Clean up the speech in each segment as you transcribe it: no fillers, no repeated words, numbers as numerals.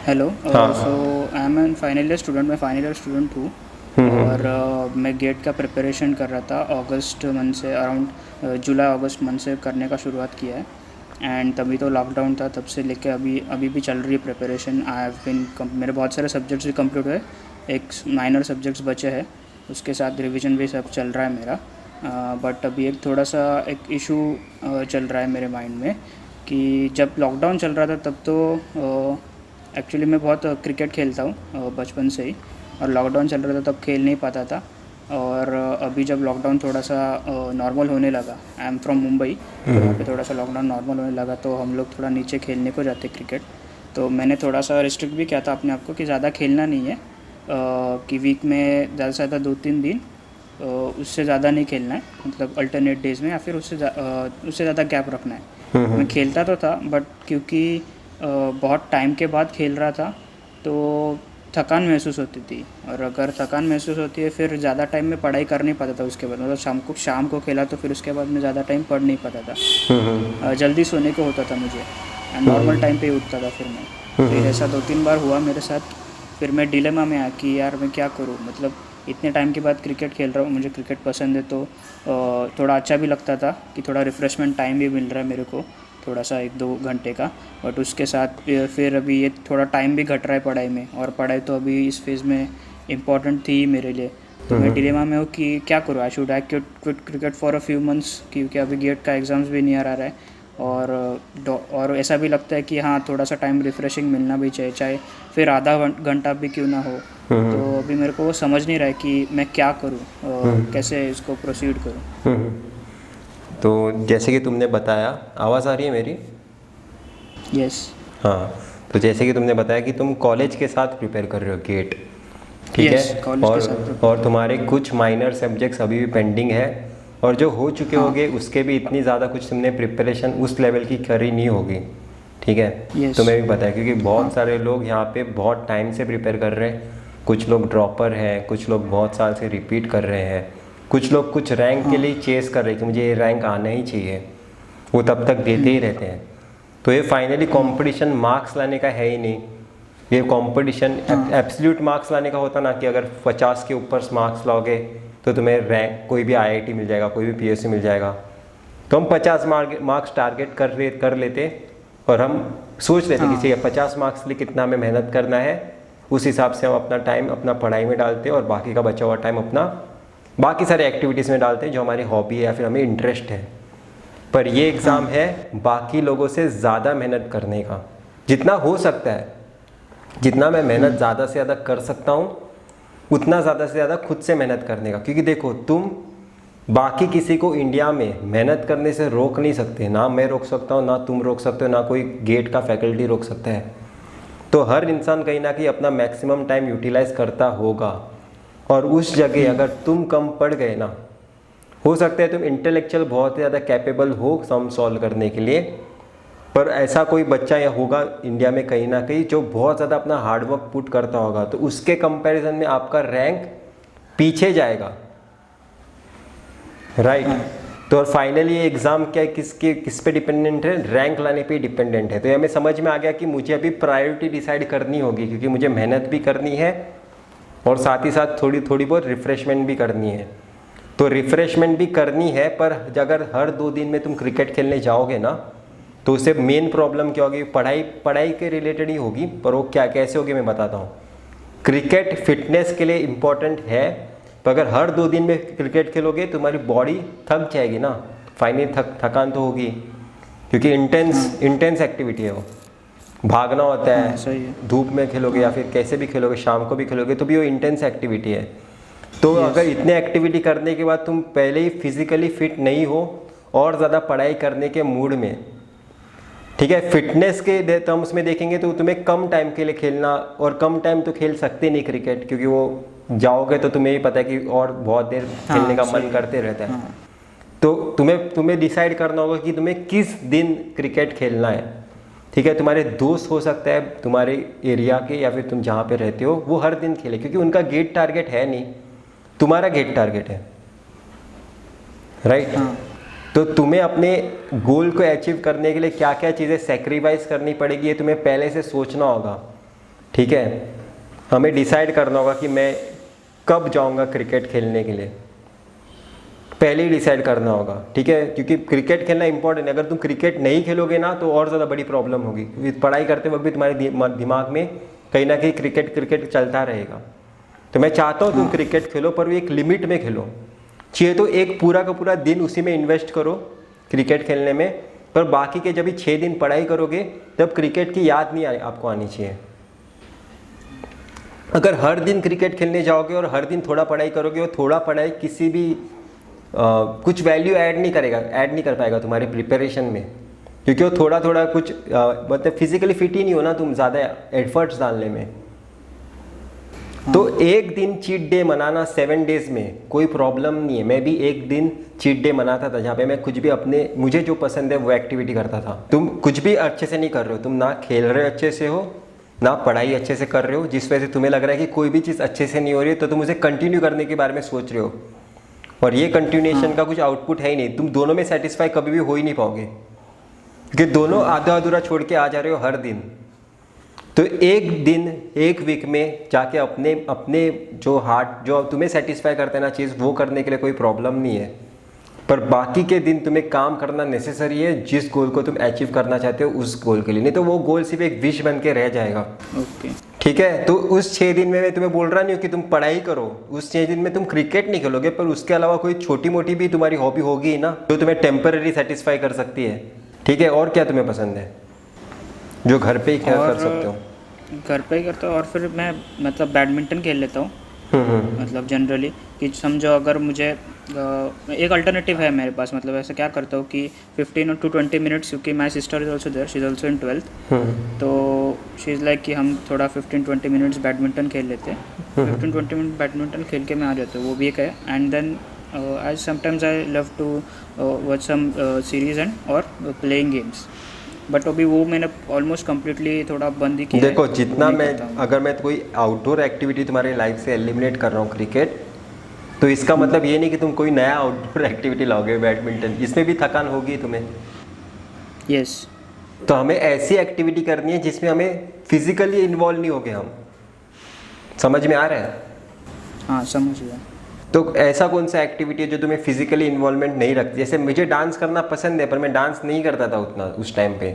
Hello. हाँ so हाँ। I am an final year student, मैं फाइनल ईयर स्टूडेंट हूँ। और हम्म। मैं गेट का प्रिपरेशन कर रहा था अगस्त मंथ से, अराउंड जुलाई अगस्त मंथ से करने का शुरुआत किया है। एंड तभी तो लॉकडाउन था, तब से लेके अभी अभी भी चल रही है प्रिपरेशन। आई हैव बिन मेरे बहुत सारे सब्जेक्ट्स भी कंप्लीट हुए, एक माइनर सब्जेक्ट्स बचे हैं, उसके साथ रिवीजन भी सब चल रहा है मेरा। बट अभी एक थोड़ा सा एक इशू चल रहा है मेरे माइंड में कि जब लॉकडाउन चल रहा था तब तो एक्चुअली मैं बहुत क्रिकेट खेलता हूँ बचपन से ही। और लॉकडाउन चल रहा था तब खेल नहीं पाता था। और अभी जब लॉकडाउन थोड़ा सा नॉर्मल होने लगा, आई एम फ्रॉम मुंबई, तो यहाँ पे थोड़ा सा लॉकडाउन नॉर्मल होने लगा तो हम लोग थोड़ा नीचे खेलने को जाते क्रिकेट। तो मैंने थोड़ा सा रिस्ट्रिक्ट भी किया था अपने आप को कि ज़्यादा खेलना नहीं है, कि वीक में ज़्यादा से ज़्यादा 2-3 दिन, उससे ज़्यादा नहीं खेलना है, मतलब अल्टरनेट डेज़ में, या फिर उससे ज़्यादा गैप रखना है। मैं खेलता तो था बट क्योंकि बहुत टाइम के बाद खेल रहा था तो थकान महसूस होती थी। और अगर थकान महसूस होती है फिर ज़्यादा टाइम में पढ़ाई कर नहीं पाता था उसके बाद, मतलब शाम को खेला तो फिर उसके बाद मैं ज़्यादा टाइम पढ़ नहीं पाता था। जल्दी सोने को होता था मुझे, नॉर्मल टाइम पे ही उठता था फिर मैं। फिर ऐसा 2-3 बार हुआ मेरे साथ। फिर मैं डिलेमा में आया कि यार मैं क्या करूँ, मतलब इतने टाइम के बाद क्रिकेट खेल रहा हूँ, मुझे क्रिकेट पसंद है तो थोड़ा अच्छा भी लगता था कि थोड़ा रिफ़्रेशमेंट टाइम भी मिल रहा है मेरे को, थोड़ा सा 1-2 घंटे का। बट उसके साथ फिर अभी ये थोड़ा टाइम भी घट रहा है पढ़ाई में, और पढ़ाई तो अभी इस फेज़ में इम्पॉर्टेंट थी ही मेरे लिए। तो मैं डिलेमा में हूँ कि क्या करूँ, I should I quit cricket for a few months, क्योंकि अभी गेट का एग्ज़ाम्स भी नियर आ रहा है। और ऐसा भी लगता है कि हाँ थोड़ा सा टाइम रिफ़्रेशिंग मिलना भी चाहिए, चाहे फिर आधा घंटा भी क्यों ना हो। तो अभी मेरे को वो समझ नहीं रहा है कि मैं क्या करूँ, कैसे इसको प्रोसीड करूँ। तो जैसे कि तुमने बताया, आवाज़ आ रही है मेरी? यस। हाँ। तो जैसे कि तुमने बताया कि तुम कॉलेज के साथ प्रिपेयर कर रहे हो गेट, ठीक है। यस, कॉलेज के साथ प्रिपेयर और कर रहा तुम्हारे कुछ माइनर सब्जेक्ट्स अभी भी पेंडिंग है, और जो हो चुके हूँ। हाँ। होंगे उसके भी इतनी ज़्यादा कुछ तुमने प्रिपरेशन उस लेवल की करी नहीं होगी, ठीक है। यस। तुम्हें भी पता है क्योंकि हाँ। बहुत सारे लोग यहाँ पे बहुत टाइम से प्रिपेयर कर रहे हैं। कुछ लोग ड्रॉपर हैं, कुछ लोग बहुत साल से रिपीट कर रहे हैं, कुछ लोग कुछ रैंक के हाँ। लिए चेस कर रहे हैं कि मुझे ये रैंक आना ही चाहिए, वो तब तक देते ही रहते हैं। तो ये फाइनली कंपटीशन मार्क्स लाने का है ही नहीं, ये कंपटीशन हाँ। एब्सोल्यूट मार्क्स लाने का होता ना, कि अगर 50 के ऊपर मार्क्स लाओगे तो तुम्हें रैंक कोई भी आईआईटी मिल जाएगा, कोई भी पीएससी मिल जाएगा। तो हम 50 मार्क्स टारगेट कर लेते, और हम सोच लेते कि हाँ। ठीक है 50 मार्क्स के लिए कितना हमें मेहनत करना है, उस हिसाब से हम अपना टाइम अपना पढ़ाई में डालते हैं और बाकी का बचा हुआ टाइम अपना बाकी सारे एक्टिविटीज़ में डालते हैं जो हमारी हॉबी है या फिर हमें इंटरेस्ट है। पर ये एग्ज़ाम हाँ। है बाकी लोगों से ज़्यादा मेहनत करने का, जितना हो सकता है, जितना मैं मेहनत ज़्यादा से ज़्यादा कर सकता हूँ उतना ज़्यादा से ज़्यादा खुद से मेहनत करने का। क्योंकि देखो, तुम बाकी किसी को इंडिया में मेहनत करने से रोक नहीं सकते, ना मैं रोक सकता हूँ, ना तुम रोक सकते हो, ना कोई गेट का फैकल्टी रोक सकता है। तो हर इंसान कहीं ना कहीं अपना मैक्सिमम टाइम यूटिलाइज करता होगा, और उस जगह अगर तुम कम पड़ गए ना, हो सकता है तुम इंटेलेक्चुअल बहुत ज़्यादा कैपेबल हो सम सॉल्व करने के लिए, पर ऐसा कोई बच्चा या होगा इंडिया में कहीं ना कहीं जो बहुत ज़्यादा अपना हार्डवर्क पुट करता होगा, तो उसके कंपैरिजन में आपका रैंक पीछे जाएगा, राइट। हाँ। तो और फाइनली ये एग्ज़ाम क्या है, किस पे डिपेंडेंट है? रैंक लाने पे डिपेंडेंट है। तो ये हमें समझ में आ गया कि मुझे अभी प्रायोरिटी डिसाइड करनी होगी, क्योंकि मुझे मेहनत भी करनी है और साथ ही साथ थोड़ी थोड़ी बहुत रिफ़्रेशमेंट भी करनी है। तो रिफ़्रेशमेंट भी करनी है, पर अगर हर 2 दिन में तुम क्रिकेट खेलने जाओगे ना, तो उससे मेन प्रॉब्लम क्या होगी? पढ़ाई पढ़ाई के रिलेटेड ही होगी, पर वो क्या कैसे होगी मैं बताता हूँ। क्रिकेट फिटनेस के लिए इम्पॉर्टेंट है, पर अगर हर 2 दिन में क्रिकेट खेलोगे तो तुम्हारी बॉडी थक जाएगी ना, फाइनली थकान तो होगी, क्योंकि इंटेंस हाँ। इंटेंस एक्टिविटी है वो, भागना होता हाँ, सही है। है, धूप में खेलोगे या हाँ। फिर कैसे भी खेलोगे, शाम को भी खेलोगे तो भी वो इंटेंस एक्टिविटी है। तो यस। अगर इतने एक्टिविटी करने के बाद तुम पहले ही फिजिकली फिट नहीं हो और ज़्यादा पढ़ाई करने के मूड में, ठीक है, फिटनेस के टर्म्स में देखेंगे तो तुम्हें कम टाइम के लिए खेलना, और कम टाइम तो खेल सकते नहीं क्रिकेट, क्योंकि वो जाओगे तो तुम्हें भी पता है कि और बहुत देर खेलने हाँ, का मन सही है। करते रहता है। हाँ। तो तुम्हें डिसाइड करना होगा कि तुम्हें किस दिन क्रिकेट खेलना है, ठीक है। तुम्हारे दोस्त हो सकता है तुम्हारे एरिया के या फिर तुम जहाँ पे रहते हो वो हर दिन खेले, क्योंकि उनका गेट टारगेट है नहीं, तुम्हारा गेट टारगेट है, राइट। हाँ। तो तुम्हें अपने गोल को अचीव करने के लिए क्या क्या चीज़ें सेक्रीफाइस करनी पड़ेगी ये तुम्हें पहले से सोचना होगा। ठीक है, हमें डिसाइड करना होगा कि मैं कब जाऊंगा क्रिकेट खेलने के लिए, पहले ही डिसाइड करना होगा। ठीक है, क्योंकि क्रिकेट खेलना इंपॉर्टेंट है। अगर तुम क्रिकेट नहीं खेलोगे ना तो और ज़्यादा बड़ी प्रॉब्लम होगी। पढ़ाई करते वक्त भी तुम्हारे दिमाग में कहीं ना कहीं क्रिकेट क्रिकेट चलता रहेगा। तो मैं चाहता हूँ तुम क्रिकेट खेलो, पर वो एक लिमिट में खेलो। चाहिए तो एक पूरा का पूरा दिन उसी में इन्वेस्ट करो क्रिकेट खेलने में, पर बाकी के जब भी 6 दिन पढ़ाई करोगे तब क्रिकेट की याद नहीं आपको आनी चाहिए। अगर हर दिन क्रिकेट खेलने जाओगे और हर दिन थोड़ा पढ़ाई करोगे, और थोड़ा पढ़ाई किसी भी कुछ वैल्यू ऐड नहीं कर पाएगा तुम्हारी प्रिपरेशन में, क्योंकि वो थोड़ा थोड़ा कुछ मतलब फिजिकली फिट ही नहीं हो ना तुम ज़्यादा एफर्ट्स डालने में। तो एक दिन चीट डे मनाना 7 डेज में कोई प्रॉब्लम नहीं है। मैं भी एक दिन चीट डे मनाता था जहाँ पे मैं कुछ भी मुझे जो पसंद है वो एक्टिविटी करता था। तुम कुछ भी अच्छे से नहीं कर रहे हो, तुम ना खेल रहे हो अच्छे से हो, ना पढ़ाई अच्छे से कर रहे हो, जिस वजह से तुम्हें लग रहा है कि कोई भी चीज़ अच्छे से नहीं हो रही है, तो तुम उसे कंटिन्यू करने के बारे में सोच रहे हो, और ये कंटिन्यूएशन का कुछ आउटपुट है ही नहीं। तुम दोनों में सेटिस्फाई कभी भी हो ही नहीं पाओगे, क्योंकि दोनों आधा अधूरा छोड़ के आ जा रहे हो हर दिन। तो एक दिन एक वीक में जाके अपने जो तुम्हें सेटिस्फाई करते हैं ना चीज़, वो करने के लिए कोई प्रॉब्लम नहीं है। पर बाकी के दिन तुम्हें काम करना नेसेसरी है जिस गोल को तुम अचीव करना चाहते हो उस गोल के लिए, नहीं तो वो गोल सिर्फ एक विश बन के रह जाएगा। ओके, ठीक है, तो उस 6 दिन में मैं तुम्हें बोल रहा नहीं हूँ कि तुम पढ़ाई करो, उस 6 दिन में तुम क्रिकेट नहीं खेलोगे, पर उसके अलावा कोई छोटी मोटी भी तुम्हारी हॉबी होगी ही ना, जो तुम्हें टेम्पररी सेटिस्फाई कर सकती है। ठीक है, और क्या तुम्हें पसंद है जो घर पे ही कर सकते हो? घर पे ही करता हूँ, और फिर मैं मतलब बैडमिंटन खेल लेता हूँ। मतलब जनरली कि समझो अगर मुझे एक अल्टरनेटिव है मेरे पास, मतलब ऐसा क्या करता हूँ कि 15 to 20 मिनट्स, क्योंकि my sister is also there, she is also in 12th, तो शी इज़ लाइक कि हम थोड़ा 15-20 मिनट्स बैडमिंटन खेल लेते हैं। 15-20 मिनट बैडमिंटन खेल के मैं आ जाता हूँ, वो भी एक है। And then I sometimes I love to watch some series and और प्लेइंग गेम्स, बट अभी वो मैंने ऑलमोस्ट कम्प्लीटली थोड़ा बंद ही किया है। देखो, जितना अगर मैं कोई आउटडोर एक्टिविटी तुम्हारी लाइफ से एलिमिनेट कर रहा हूँ क्रिकेट, तो इसका मतलब ये नहीं कि तुम कोई नया आउटडोर एक्टिविटी लाओगे बैडमिंटन, इसमें भी थकान होगी तुम्हें। यस, तो हमें ऐसी एक्टिविटी करनी है जिसमें हमें फिजिकली इन्वॉल्व नहीं होगे हम। समझ में आ रहा है? हाँ समझ गया। तो ऐसा कौन सा एक्टिविटी है जो तुम्हें फिजिकली इन्वॉल्वमेंट नहीं रखती? जैसे मुझे डांस करना पसंद है, पर मैं डांस नहीं करता था उतना उस टाइम पे।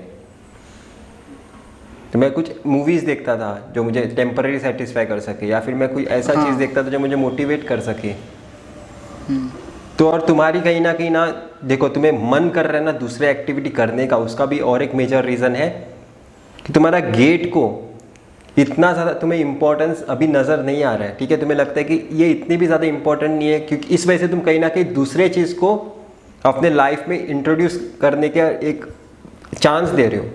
तो मैं कुछ मूवीज़ देखता था जो मुझे टेम्पररी सेटिस्फाई कर सके, या फिर मैं कोई ऐसा चीज़ देखता था जो मुझे मोटिवेट कर सके। तो और तुम्हारी कहीं ना देखो, तुम्हें मन कर रहा है ना दूसरे एक्टिविटी करने का, उसका भी और एक मेजर रीज़न है कि तुम्हारा गेट को इतना ज़्यादा तुम्हें इम्पोर्टेंस अभी नज़र नहीं आ रहा है। ठीक है, तुम्हें लगता है कि ये इतनी भी ज़्यादा इम्पोर्टेंट नहीं है, क्योंकि इस वजह से तुम कहीं ना कहीं दूसरे चीज़ को अपने लाइफ में इंट्रोड्यूस करने का एक चांस दे रहे हो।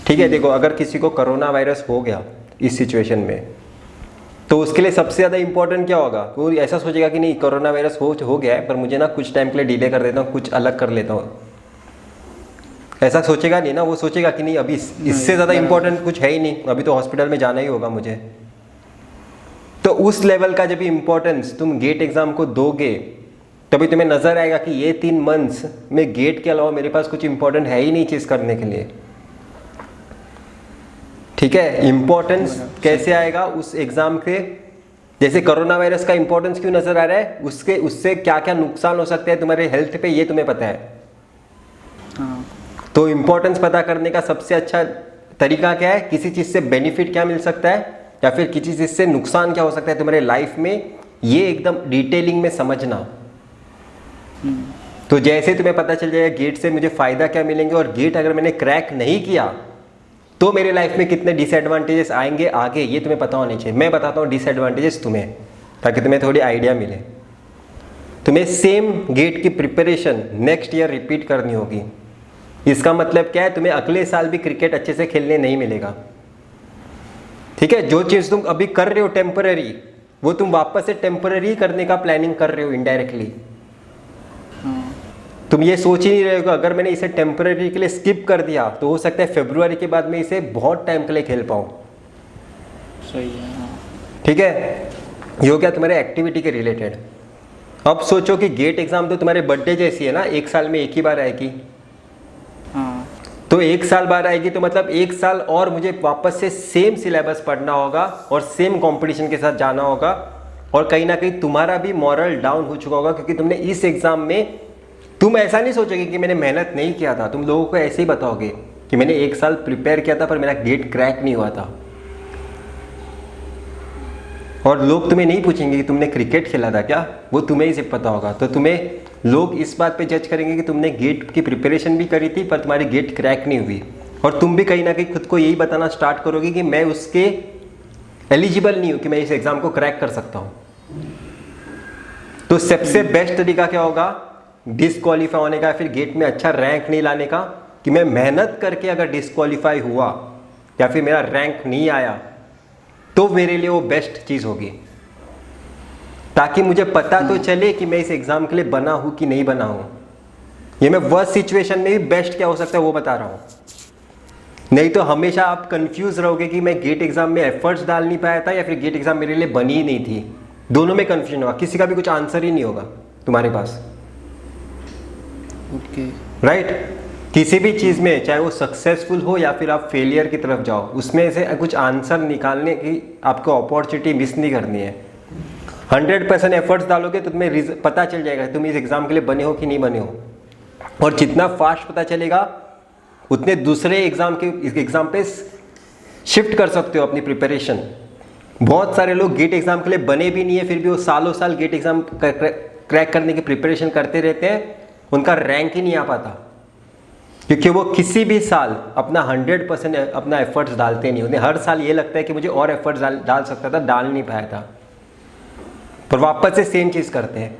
ठीक है, देखो, अगर किसी को कोरोना वायरस हो गया इस सिचुएशन में, तो उसके लिए सबसे ज़्यादा इंपॉर्टेंट क्या होगा? वो ऐसा सोचेगा कि नहीं, कोरोना वायरस हो गया है, पर मुझे ना कुछ टाइम के लिए डिले कर देता हूँ, कुछ अलग कर लेता हूँ। ऐसा सोचेगा नहीं ना, वो सोचेगा कि नहीं अभी इससे ज़्यादा इंपॉर्टेंट कुछ है ही नहीं, अभी तो हॉस्पिटल में जाना ही होगा मुझे। तो उस लेवल का जब इम्पोर्टेंस तुम गेट एग्ज़ाम को दोगे, तभी तुम्हें नज़र आएगा कि ये 3 मंथ्स में गेट के अलावा मेरे पास कुछ इंपॉर्टेंट है ही नहीं चीज़ करने के लिए। ठीक है, इम्पोर्टेंस कैसे आएगा उस एग्ज़ाम के? जैसे कोरोना वायरस का इंपॉर्टेंस क्यों नज़र आ रहा है, उससे क्या क्या नुकसान हो सकते हैं तुम्हारे हेल्थ पे, ये तुम्हें पता है। हाँ, तो इम्पोर्टेंस पता करने का सबसे अच्छा तरीका क्या है? किसी चीज़ से बेनिफिट क्या मिल सकता है, या फिर किसी चीज़ से नुकसान क्या हो सकता है तुम्हारे लाइफ में, ये एकदम डिटेलिंग में समझना। तो जैसे तुम्हें पता चल जाएगा गेट से मुझे फ़ायदा क्या मिलेंगे, और गेट अगर मैंने क्रैक नहीं किया तो मेरे लाइफ में कितने डिसएडवांटेजेस आएंगे आगे, ये तुम्हें पता होने चाहिए। मैं बताता हूँ डिसएडवांटेजेस तुम्हें, ताकि तुम्हें थोड़ी आइडिया मिले। तुम्हें सेम गेट की प्रिपरेशन नेक्स्ट ईयर रिपीट करनी होगी। इसका मतलब क्या है? तुम्हें अगले साल भी क्रिकेट अच्छे से खेलने नहीं मिलेगा। ठीक है, जो चीज़ तुम अभी कर रहे हो टेम्पररी, वो तुम वापस से टेम्पररी करने का प्लानिंग कर रहे हो इनडायरेक्टली। तुम ये सोच ही नहीं रहे हो अगर मैंने इसे टेम्पररी के लिए स्किप कर दिया तो हो सकता है फरवरी के बाद में इसे बहुत टाइम के लिए खेल पाऊँ। सही है। हाँ, ठीक है, ये हो गया तुम्हारे एक्टिविटी के रिलेटेड। अब सोचो कि गेट एग्जाम तो तुम्हारे बर्थडे जैसी है ना, एक साल में एक ही बार आएगी। हाँ, तो 1 साल बाद आएगी तो मतलब 1 साल और मुझे वापस से सेम सिलेबस पढ़ना होगा और सेम कंपटीशन के साथ जाना होगा, और कहीं ना कहीं तुम्हारा भी मॉरल डाउन हो चुका होगा, क्योंकि तुमने इस एग्जाम में तुम ऐसा नहीं सोचोगे कि मैंने मेहनत नहीं किया था, तुम लोगों को ऐसे ही बताओगे कि मैंने 1 साल प्रिपेयर किया था पर मेरा गेट क्रैक नहीं हुआ था। और लोग तुम्हें नहीं पूछेंगे कि तुमने क्रिकेट खेला था क्या, वो तुम्हें ही सिर्फ पता होगा। तो तुम्हें लोग इस बात पे जज करेंगे कि तुमने गेट की प्रिपरेशन भी करी थी पर तुम्हारी गेट क्रैक नहीं हुई, और तुम भी कहीं ना कहीं खुद को यही बताना स्टार्ट करोगे कि मैं उसके एलिजिबल नहीं हूं कि मैं इस एग्जाम को क्रैक कर सकता हूं। तो सबसे बेस्ट तरीका क्या होगा डिसक्वालीफाई होने का, फिर गेट में अच्छा रैंक नहीं लाने का, कि मैं मेहनत करके अगर डिसक्वालीफाई हुआ या फिर मेरा रैंक नहीं आया तो मेरे लिए वो बेस्ट चीज़ होगी, ताकि मुझे पता तो चले कि मैं इस एग्ज़ाम के लिए बना हूँ कि नहीं बना हूँ। ये मैं वर्स्ट सिचुएशन में भी बेस्ट क्या हो सकता है वो बता रहा हूँ, नहीं तो हमेशा आप कंफ्यूज रहोगे कि मैं गेट एग्ज़ाम में एफर्ट्स डाल नहीं पाया था या फिर गेट एग्ज़ाम मेरे लिए बनी ही नहीं थी। दोनों में कन्फ्यूजन होगा, किसी का भी कुछ आंसर ही नहीं होगा तुम्हारे पास। ओके राइट किसी भी चीज़ में चाहे वो सक्सेसफुल हो या फिर आप फेलियर की तरफ जाओ, उसमें से कुछ आंसर निकालने की आपको अपॉर्चुनिटी मिस नहीं करनी है। 100% एफर्ट्स डालोगे तो तुम्हें पता चल जाएगा तुम इस एग्ज़ाम के लिए बने हो कि नहीं बने हो, और जितना फास्ट पता चलेगा उतने दूसरे एग्ज़ाम पे शिफ्ट कर सकते हो अपनी प्रिपरेशन। बहुत सारे लोग गेट एग्ज़ाम के लिए बने भी नहीं है, फिर भी वो सालों साल गेट एग्ज़ाम क्रैक करने की प्रिपरेशन करते रहते हैं, उनका रैंक ही नहीं आ पाता, क्योंकि वो किसी भी साल अपना 100% अपना एफर्ट्स डालते नहीं। उन्हें हर साल ये लगता है कि मुझे और एफर्ट्स डाल सकता था, डाल नहीं पाया था, पर वापस से सेम चीज़ करते हैं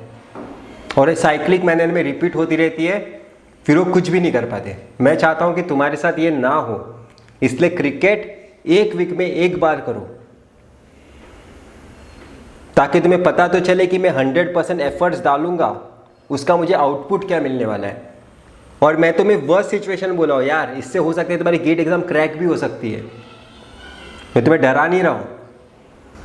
और साइक्लिक मैनर में रिपीट होती रहती है, फिर वो कुछ भी नहीं कर पाते। मैं चाहता हूँ कि तुम्हारे साथ ये ना हो, इसलिए क्रिकेट 1 वीक में 1 बार करो, ताकि तुम्हें पता तो चले कि मैं 100% एफर्ट्स डालूंगा, उसका मुझे आउटपुट क्या मिलने वाला है। और मैं तुम्हें वर्स्ट सिचुएशन बोला हूँ यार, इससे हो सकता है तुम्हारी गेट एग्जाम क्रैक भी हो सकती है, मैं तुम्हें डरा नहीं रहा हूँ।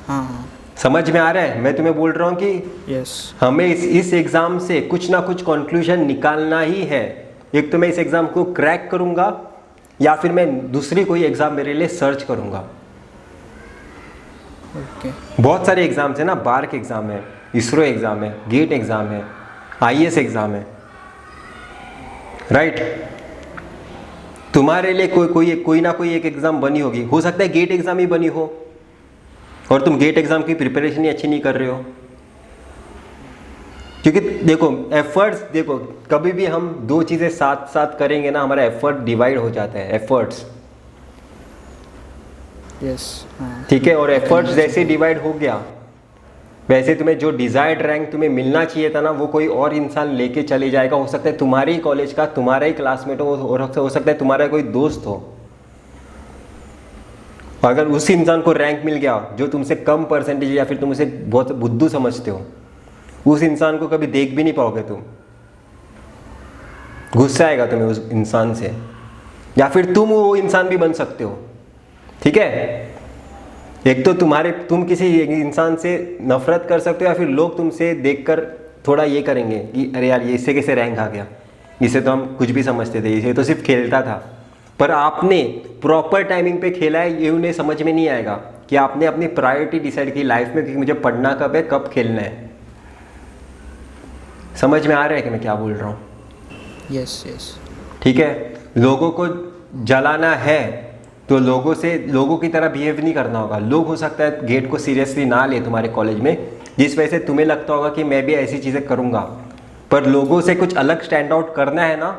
हाँ समझ में आ रहा है? मैं तुम्हें बोल रहा हूँ कि यस हमें इस एग्ज़ाम से कुछ ना कुछ कंक्लूजन निकालना ही है। एक तो मैं इस एग्ज़ाम को क्रैक करूँगा या फिर मैं दूसरी कोई एग्ज़ाम मेरे लिए सर्च करूँगा। ओके बहुत सारे एग्ज़ाम्स हैं ना, बार के एग्ज़ाम है, इसरो एग्ज़ाम है, गेट एग्ज़ाम है, IAS एग्ज़ाम है, राइट। तुम्हारे लिए कोई ना कोई एक एग्ज़ाम बनी होगी, हो सकता है गेट एग्ज़ाम ही बनी हो और तुम गेट एग्ज़ाम की प्रिपरेशन ही अच्छी नहीं कर रहे हो। क्योंकि देखो एफर्ट्स, देखो कभी भी हम 2 चीज़ें साथ साथ करेंगे ना, हमारा एफर्ट डिवाइड हो जाता है, एफर्ट्स, यस हाँ ठीक है। और एफर्ट्स जैसे डिवाइड हो गया वैसे तुम्हें जो डिज़ायर्ड रैंक तुम्हें मिलना चाहिए था ना, वो कोई और इंसान लेके चले जाएगा। हो सकता है तुम्हारे ही कॉलेज का, तुम्हारा ही क्लासमेट हो, और हो सकता है तुम्हारा कोई दोस्त हो। अगर उस इंसान को रैंक मिल गया जो तुमसे कम परसेंटेज या फिर तुम उसे बहुत बुद्धू समझते हो, उस इंसान को कभी देख भी नहीं पाओगे तुम, गुस्सा आएगा तुम्हें उस इंसान से, या फिर तुम वो इंसान भी बन सकते हो, ठीक है। एक तो तुम किसी इंसान से नफरत कर सकते हो, या फिर लोग तुमसे देखकर थोड़ा ये करेंगे कि अरे यार ये इससे कैसे रैंक आ गया, इसे तो हम कुछ भी समझते थे, इसे तो सिर्फ खेलता था। पर आपने प्रॉपर टाइमिंग पे खेला है, ये उन्हें समझ में नहीं आएगा कि आपने अपनी प्रायोरिटी डिसाइड की लाइफ में कि मुझे पढ़ना कब है, कब खेलना है। समझ में आ रहा है कि मैं क्या बोल रहा हूँ? यस यस ठीक है। लोगों को जलाना है तो लोगों की तरह बिहेव नहीं करना होगा। लोग हो सकता है गेट को सीरियसली ना ले तुम्हारे कॉलेज में, जिस वजह से तुम्हें लगता होगा कि मैं भी ऐसी चीज़ें करूँगा, पर लोगों से कुछ अलग स्टैंड आउट करना है ना,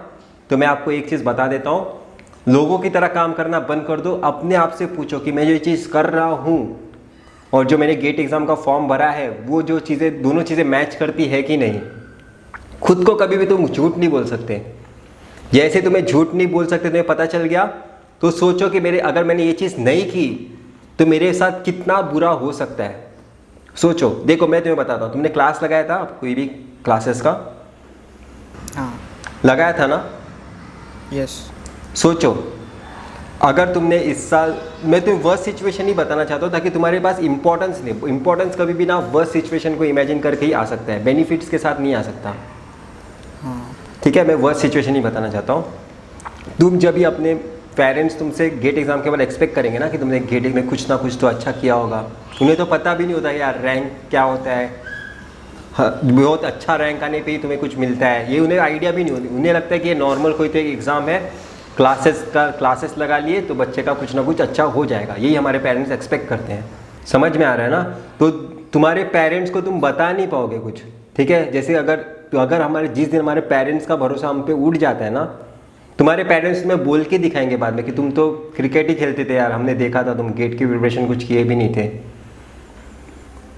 तो मैं आपको एक चीज़ बता देता हूँ, लोगों की तरह काम करना बंद कर दो। अपने आप से पूछो कि मैं जो चीज़ कर रहा हूँ और जो मैंने गेट एग्ज़ाम का फॉर्म भरा है, वो जो चीज़ें, दोनों चीज़ें मैच करती है कि नहीं। खुद को कभी भी तुम झूठ नहीं बोल सकते। जैसे तुम्हें झूठ नहीं बोल सकते, तुम्हें पता चल गया, तो सोचो कि अगर मैंने ये चीज़ नहीं की तो मेरे साथ कितना बुरा हो सकता है। सोचो, देखो मैं तुम्हें बताता हूँ, तुमने क्लास लगाया था कोई भी क्लासेस का? हाँ लगाया था ना? यस सोचो अगर तुमने इस साल, मैं तुम्हें वर्स्ट सिचुएशन ही बताना चाहता हूँ ताकि तुम्हारे पास इंपॉर्टेंस नहीं, इंपॉर्टेंस कभी भी ना वर्स्ट सिचुएशन को इमेजिन करके ही आ सकता है, बेनिफिट्स के साथ नहीं आ सकता। हाँ ठीक है, मैं वर्स्ट सिचुएशन ही बताना चाहता हूँ। तुम जब भी अपने पेरेंट्स तुमसे गेट एग्ज़ाम के बाद एक्सपेक्ट करेंगे ना कि तुमने गेट में कुछ ना कुछ तो अच्छा किया होगा, उन्हें तो पता भी नहीं होता यार रैंक क्या होता है। हाँ, बहुत अच्छा रैंक आने पे ही तुम्हें कुछ मिलता है, ये उन्हें आइडिया भी नहीं होती। उन्हें लगता है कि ये नॉर्मल कोई तो एक एग्ज़ाम है, क्लासेस लगा लिए तो बच्चे का कुछ ना कुछ अच्छा हो जाएगा, यही हमारे पेरेंट्स एक्सपेक्ट करते हैं। समझ में आ रहा है ना? तो तुम्हारे पेरेंट्स को तुम बता नहीं पाओगे कुछ, ठीक है। जैसे अगर हमारे जिस दिन हमारे पेरेंट्स का भरोसा हम पे उठ जाता है ना, तुम्हारे पेरेंट्स में बोल के दिखाएंगे बाद में कि तुम तो क्रिकेट ही खेलते थे यार, हमने देखा था तुम गेट की प्रिपरेशन कुछ किए भी नहीं थे।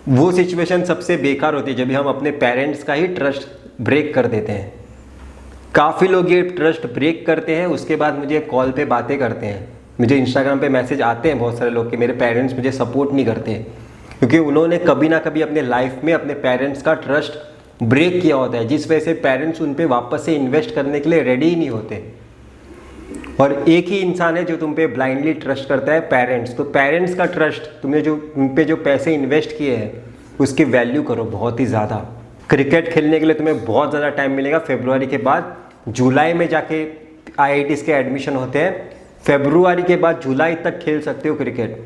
वो सिचुएशन सबसे बेकार होती है जब हम अपने पेरेंट्स का ही ट्रस्ट ब्रेक कर देते हैं। काफ़ी लोग ये ट्रस्ट ब्रेक करते हैं, उसके बाद मुझे कॉल पे बातें करते हैं, मुझे इंस्टाग्राम पे मैसेज आते हैं बहुत सारे लोग कि मेरे पेरेंट्स मुझे सपोर्ट नहीं करते, क्योंकि उन्होंने कभी ना कभी अपने लाइफ में अपने पेरेंट्स का ट्रस्ट ब्रेक किया होता है, जिस वजह से पेरेंट्स उन पे वापस से इन्वेस्ट करने के लिए रेडी ही नहीं होते। और एक ही इंसान है जो तुम पे ब्लाइंडली ट्रस्ट करता है, पेरेंट्स। तो पेरेंट्स का ट्रस्ट, तुमने जो उन पे जो पैसे इन्वेस्ट किए हैं उसकी वैल्यू करो बहुत ही ज़्यादा। क्रिकेट खेलने के लिए तुम्हें बहुत ज़्यादा टाइम मिलेगा फरवरी के बाद। जुलाई में जाके IITs के एडमिशन होते हैं, फरवरी के बाद जुलाई तक खेल सकते हो क्रिकेट।